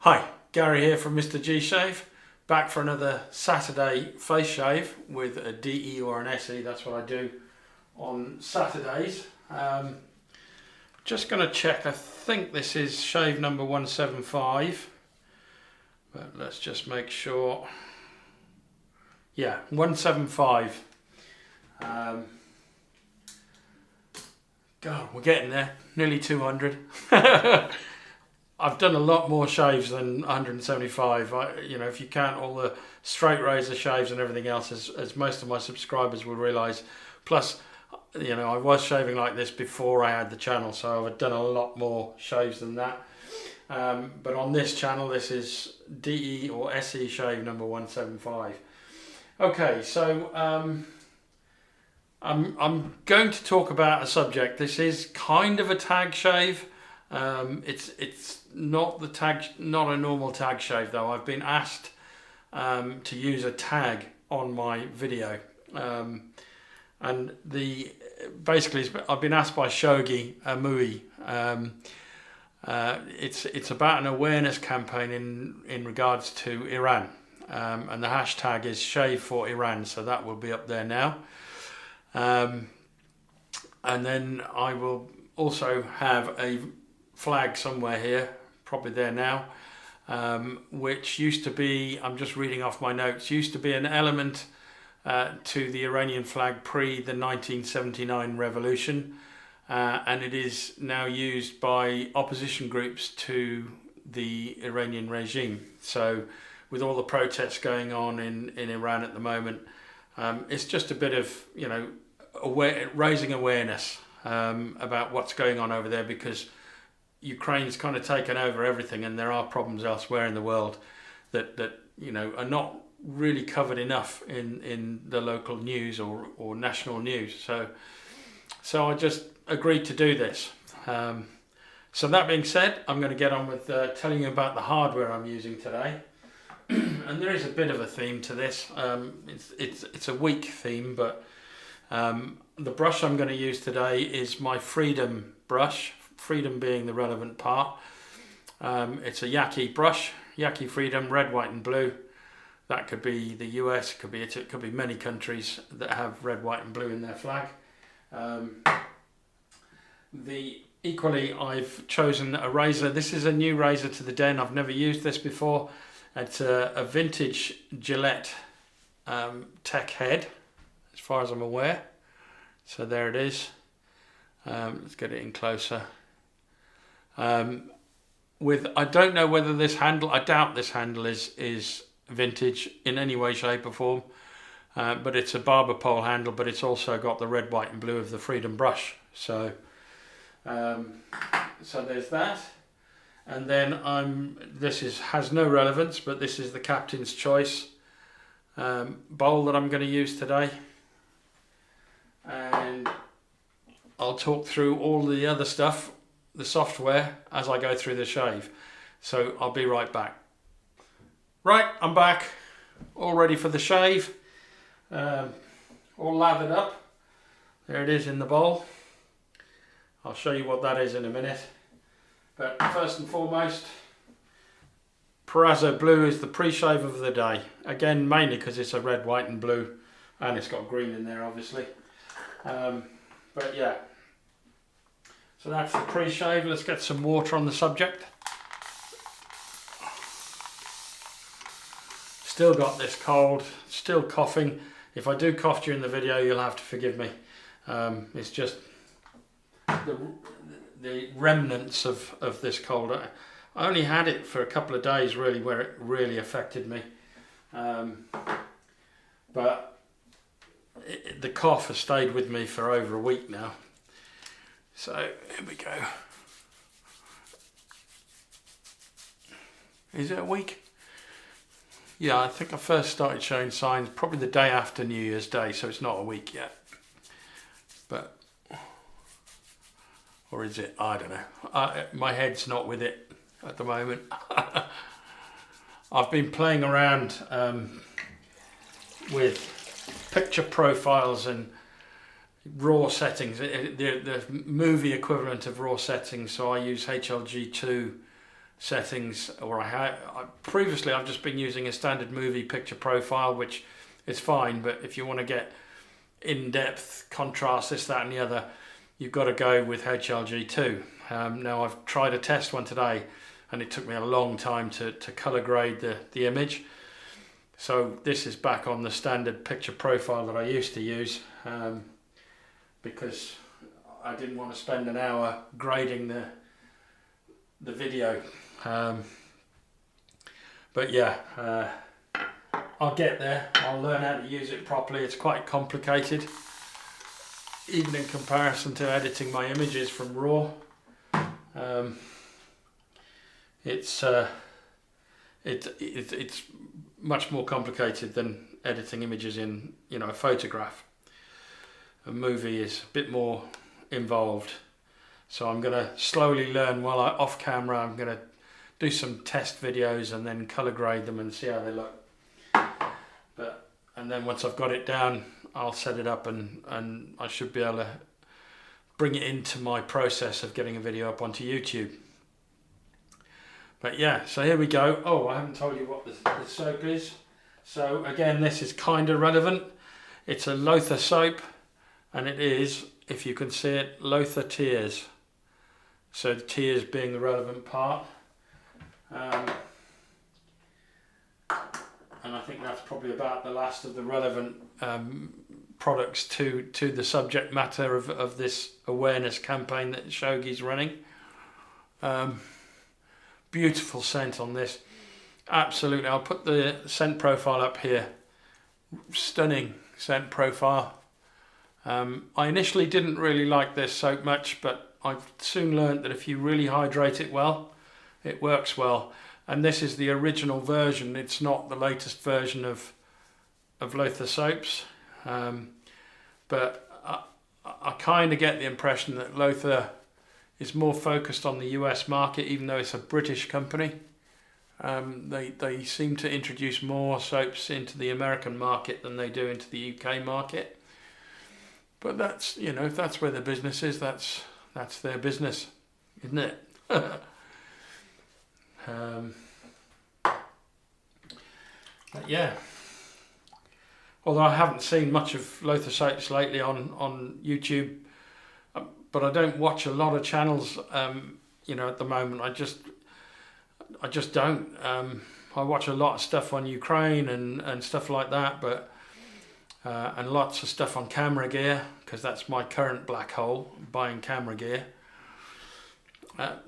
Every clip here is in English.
Hi, Gary here from MrG Shave, back for another Saturday face shave with a DE or an SE. That's what I do on Saturdays. Just going to check, I think this is shave number 175, but let's just make sure. Yeah, 175. God, we're getting there, nearly 200. I've done a lot more shaves than 175. If you count all the straight razor shaves and everything else, as most of my subscribers will realise. Plus, I was shaving like this before I had the channel, so I've done a lot more shaves than that. But on this channel, this is DE or SE shave number 175. Okay, so I'm going to talk about a subject. This is kind of a tag shave. It's not a normal tag shave though. I've been asked to use a tag on my video, and basically I've been asked by Shogi Amoui. It's about an awareness campaign in regards to Iran, and the hashtag is Shave for Iran. So that will be up there now, and then I will also have a flag somewhere here, probably there now, which used to be, I'm just reading off my notes, used to be an element to the Iranian flag pre the 1979 revolution, and it is now used by opposition groups to the Iranian regime. So with all the protests going on in Iran at the moment, it's just a bit of raising awareness about what's going on over there, because Ukraine's kind of taken over everything, and there are problems elsewhere in the world that are not really covered enough in the local news or national news. So I just agreed to do this. So that being said, I'm going to get on with telling you about the hardware I'm using today. And there is a bit of a theme to this. It's a weak theme, but the brush I'm going to use today is my Freedom brush. Freedom being the relevant part. It's a Yaqi brush, Yaqi Freedom, red, white and blue. That could be the US, it could be many countries that have red, white and blue in their flag. Equally, I've chosen a razor. This is a new razor to the den. I've never used this before. It's a vintage Gillette tech head, as far as I'm aware. So there it is. Let's get it in closer. I don't know whether this handle, I doubt this handle is vintage in any way, shape or form, but it's a barber pole handle, but it's also got the red, white and blue of the Freedom brush. So there's that. And then has no relevance, but this is the Captain's Choice bowl that I'm going to use today. And I'll talk through all the other stuff, the software, as I go through the shave. So I'll be right back. Right, I'm back, all ready for the shave, all lathered up. There it is in the bowl. I'll show you what that is in a minute. But first and foremost, Proraso Blue is the pre-shave of the day. Again, mainly because it's a red, white and blue, and it's got green in there obviously. But yeah, so that's the pre-shave. Let's get some water on the subject. Still got this cold, still coughing. If I do cough during the video, you'll have to forgive me. It's just the remnants of this cold. I only had it for a couple of days really, where it really affected me. But the cough has stayed with me for over a week now. So here we go. Is it a week? Yeah, I think I first started showing signs probably the day after New Year's Day, so it's not a week yet. But, or is it? I don't know. My head's not with it at the moment. I've been playing around with picture profiles and raw settings, the movie equivalent of raw settings. So I use HLG2 settings, or previously I've just been using a standard movie picture profile, which is fine, but if you want to get in-depth contrast, this, that and the other, you've got to go with HLG2. Now I've tried a test one today and it took me a long time to color grade the image. So this is back on the standard picture profile that I used to use, because I didn't want to spend an hour grading the video. But yeah, I'll get there. I'll learn how to use it properly. It's quite complicated, even in comparison to editing my images from RAW. It's much more complicated than editing images in, you know, a photograph. A movie is a bit more involved. So I'm going to slowly learn while off camera. I'm going to do some test videos and then color grade them and see how they look. And then once I've got it down, I'll set it up and I should be able to bring it into my process of getting a video up onto YouTube. But yeah, so here we go. Oh, I haven't told you what the soap is. So again, this is kind of relevant. It's a Lothur soap, and it is, if you can see it, Lothur Tears. So the tears being the relevant part. And I think that's probably about the last of the relevant products to the subject matter of this awareness campaign that Shogi's running. Beautiful scent on this. Absolutely. I'll put the scent profile up here. Stunning scent profile. I initially didn't really like this soap much, but I've soon learned that if you really hydrate it well, it works well. And this is the original version. It's not the latest version of Lothur soaps. But I kind of get the impression that Lothur is more focused on the US market, even though it's a British company. They seem to introduce more soaps into the American market than they do into the UK market. But that's, you know, if that's where their business is, that's their business, isn't it? But yeah, although I haven't seen much of Lothur soaps lately on YouTube, but I don't watch a lot of channels, you know, at the moment. I just don't. I watch a lot of stuff on Ukraine and stuff like that, but and lots of stuff on camera gear, because that's my current black hole, buying camera gear.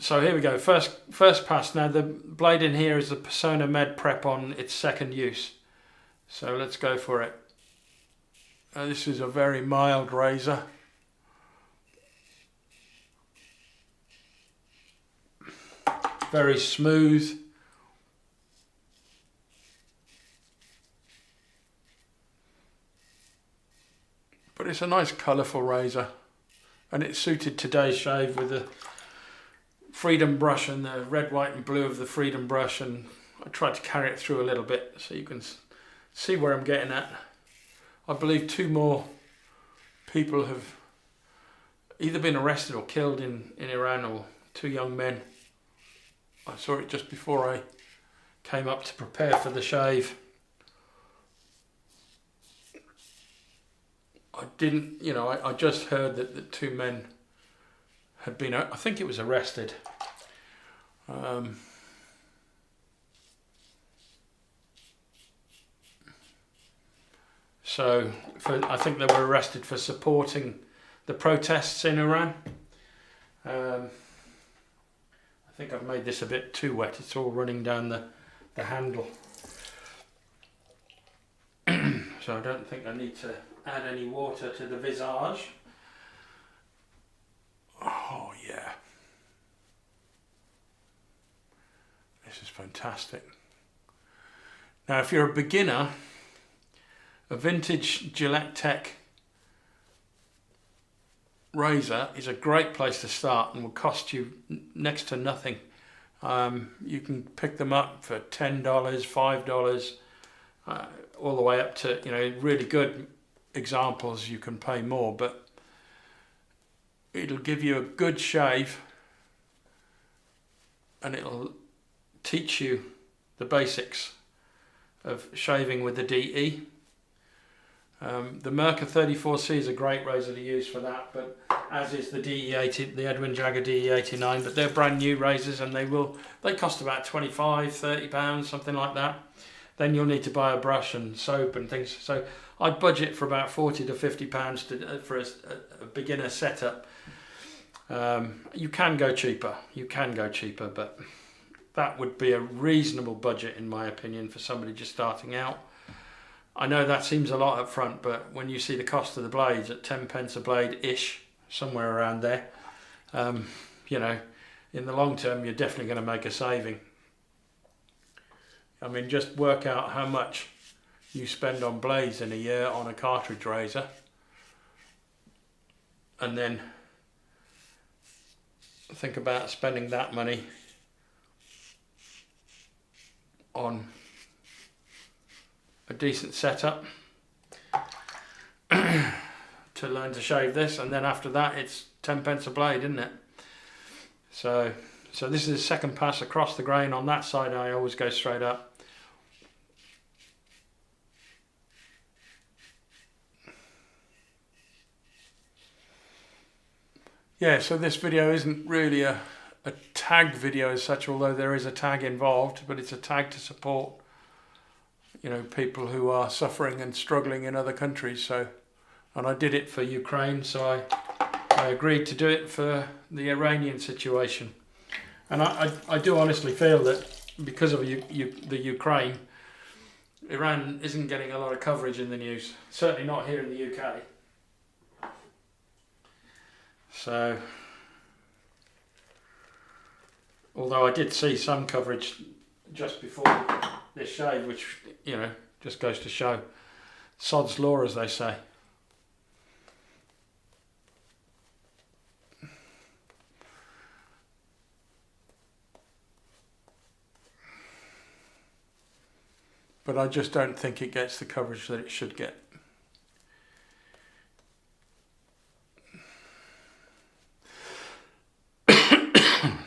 So here we go, first pass. Now the blade in here is the Personna Med Prep on its second use. So let's go for it. This is a very mild razor. Very smooth. But it's a nice colourful razor. And it suited today's shave with the Freedom brush and the red, white and blue of the Freedom brush, and I tried to carry it through a little bit so you can see where I'm getting at. I believe 2 more people have either been arrested or killed in Iran, or 2 young men. I saw it just before I came up to prepare for the shave. I didn't, you know, I just heard that the 2 men had been, I think it was arrested. So I think they were arrested for supporting the protests in Iran. I think I've made this a bit too wet. It's all running down the handle. So I don't think I need to add any water to the visage. Oh yeah. This is fantastic. Now if you're a beginner, a vintage Gillette Tech razor is a great place to start and will cost you next to nothing. You can pick them up for $10, $5, all the way up to, you know, really good examples you can pay more, but it'll give you a good shave and it'll teach you the basics of shaving with the DE. The Merca 34C is a great razor to use for that, but as is the DE80, the Edwin Jagger DE89, but they're brand new razors and they cost about 25, 30 pounds, something like that. Then you'll need to buy a brush and soap and things. So I budget for about 40 to 50 pounds for a beginner setup. You can go cheaper, but that would be a reasonable budget in my opinion for somebody just starting out. I know that seems a lot up front, but when you see the cost of the blades at 10 pence a blade-ish, somewhere around there, you know, in the long term, you're definitely going to make a saving. I mean, just work out how much you spend on blades in a year on a cartridge razor, and then think about spending that money on a decent setup to learn to shave this, and then after that it's 10 pence a blade, isn't it? So this is the second pass across the grain. On that side I always go straight up. Yeah, so this video isn't really a tag video as such, although there is a tag involved, but it's a tag to support, you know, people who are suffering and struggling in other countries. So, and I did it for Ukraine, so I agreed to do it for the Iranian situation. And I do honestly feel that because of the Ukraine, Iran isn't getting a lot of coverage in the news, certainly not here in the UK. So, although I did see some coverage just before this shave, which, you know, just goes to show sod's law, as they say. But I just don't think it gets the coverage that it should get.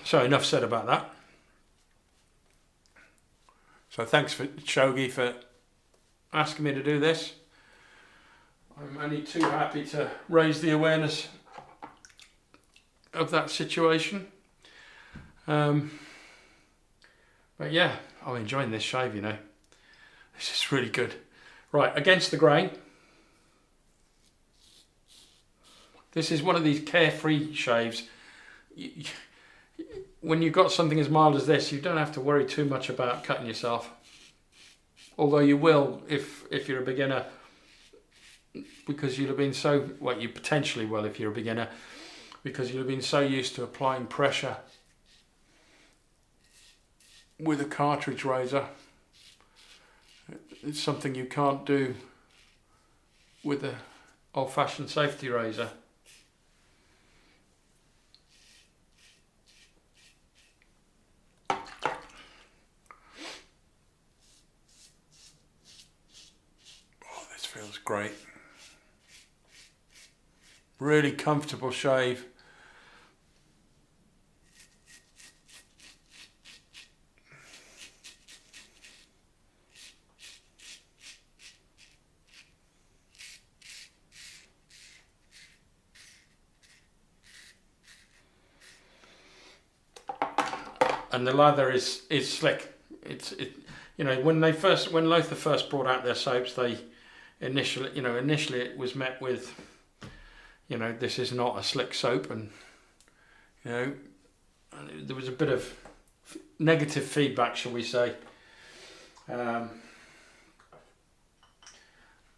So enough said about that. So thanks for Shogi for asking me to do this. I'm only too happy to raise the awareness of that situation. But yeah, I'm enjoying this shave, you know. This is really good. Right, against the grain. This is one of these carefree shaves. When you've got something as mild as this, you don't have to worry too much about cutting yourself. Although you will if you're a beginner, because you'll have been so, well, you potentially will if you're a beginner, because you'll have been so used to applying pressure with a cartridge razor. It's something you can't do with an old-fashioned safety razor. Feels great. Really comfortable shave. And the leather is slick. You know, when Lothur first brought out their soaps, they initially it was met with, you know, this is not a slick soap, and you know, there was a bit of negative feedback, shall we say, and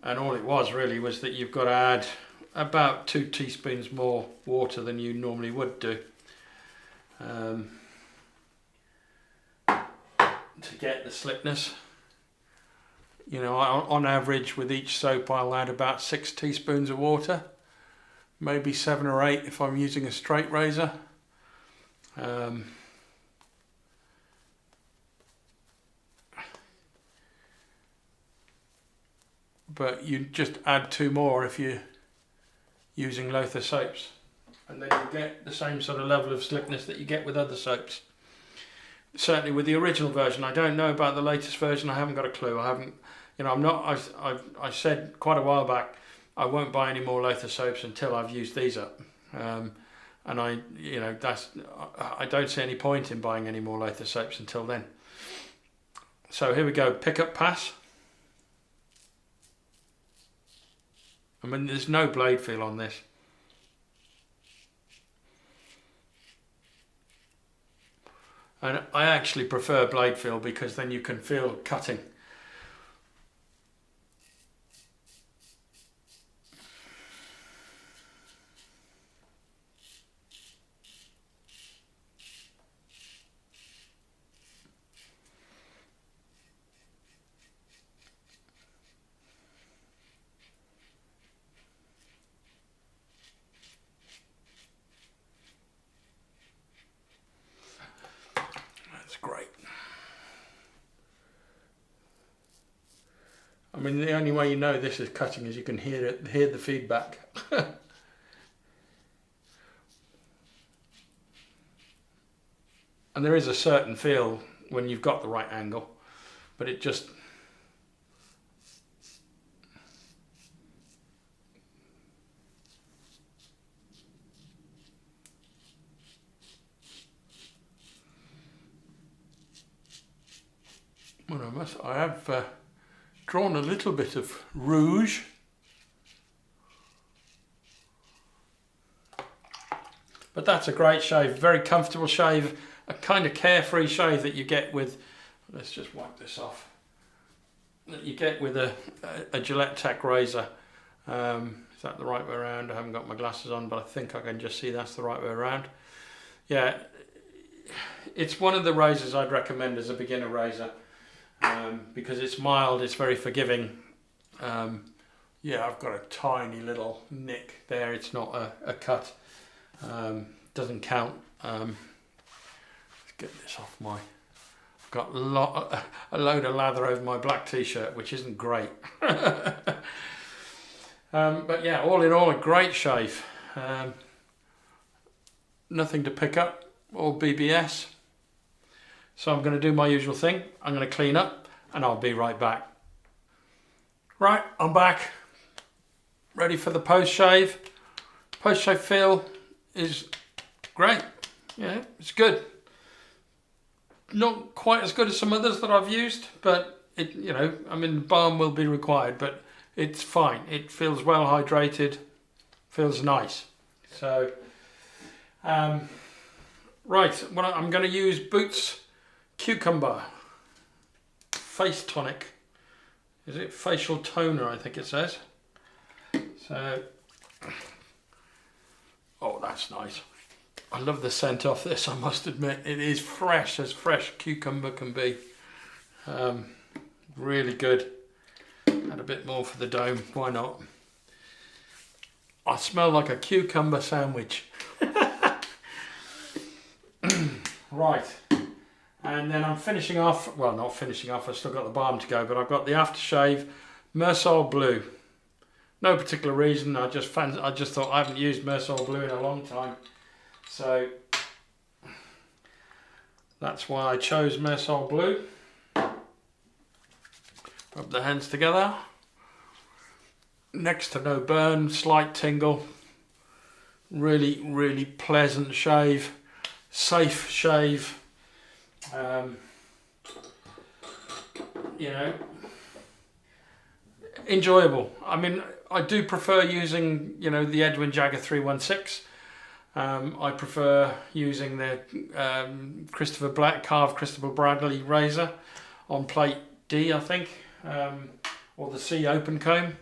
all it was really was that you've got to add about 2 teaspoons more water than you normally would do to get the slickness. You know, on average with each soap I'll add about 6 teaspoons of water, maybe 7 or 8 if I'm using a straight razor. But you just add 2 more if you're using Lothur soaps, and then you get the same sort of level of slickness that you get with other soaps. certainly with the original version. I don't know about the latest version. I haven't got a clue. I haven't, you know, I'm not. I said quite a while back I won't buy any more Lothur soaps until I've used these up. And I, you know, I don't see any point in buying any more Lothur soaps until then. So here we go. Pickup pass. I mean, there's no blade feel on this. And I actually prefer blade feel because then you can feel cutting. Great. I mean, the only way you know this is cutting is you can hear the feedback. And there is a certain feel when you've got the right angle, but it just I have drawn a little bit of rouge. But that's a great shave, very comfortable shave, a kind of carefree shave that you get with, let's just wipe this off, that you get with a Gillette Tech razor. Is that the right way around? I haven't got my glasses on, but I think I can just see that's the right way around. Yeah, it's one of the razors I'd recommend as a beginner razor. Because it's mild, it's very forgiving. Yeah, I've got a tiny little nick there. It's not a cut. Doesn't count. Let's get this off my. I've got a load of lather over my black t-shirt, which isn't great. But yeah, all in all, a great shave. Nothing to pick up, all BBS. So I'm going to do my usual thing. I'm going to clean up and I'll be right back. Right, I'm back. Ready for the post-shave. Post-shave feel is great. Yeah, it's good. Not quite as good as some others that I've used, but it, you know, I mean, balm will be required, but it's fine. It feels well hydrated, feels nice. So, right, well, I'm going to use Boots Cucumber Face Tonic. Is it facial toner? I think it says. So, oh, that's nice. I love the scent off this, I must admit. It is fresh as fresh cucumber can be. Really good. Add a bit more for the dome, why not? I smell like a cucumber sandwich. Right. And then I'm finishing off, well, not finishing off, I've still got the balm to go, but I've got the aftershave Myrsol Blue. No particular reason, I just thought I haven't used Myrsol Blue in a long time. So that's why I chose Myrsol Blue. Rub the hands together. Next to no burn, slight tingle. Really, really pleasant shave. Safe shave. You know, enjoyable. I mean, I do prefer using, you know, the Edwin Jagger 316. I prefer using the carved Christopher Bradley razor on plate D, I think, or the C open comb.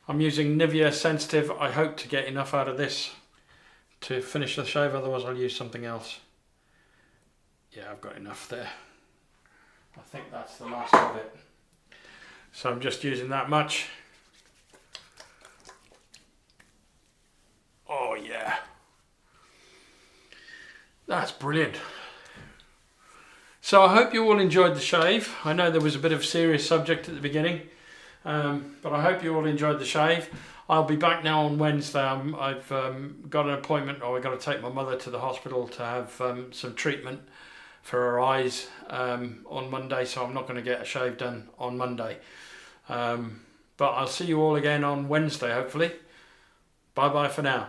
I'm using Nivea sensitive. I hope to get enough out of this to finish the shave, otherwise I'll use something else. Yeah, I've got enough there. I think that's the last of it. So I'm just using that much. Oh yeah. That's brilliant. So I hope you all enjoyed the shave. I know there was a bit of serious subject at the beginning, but I hope you all enjoyed the shave. I'll be back now on Wednesday. I've got an appointment, or I've got to take my mother to the hospital to have some treatment. for her eyes on Monday, so I'm not going to get a shave done on Monday. But I'll see you all again on Wednesday, hopefully. Bye bye for now.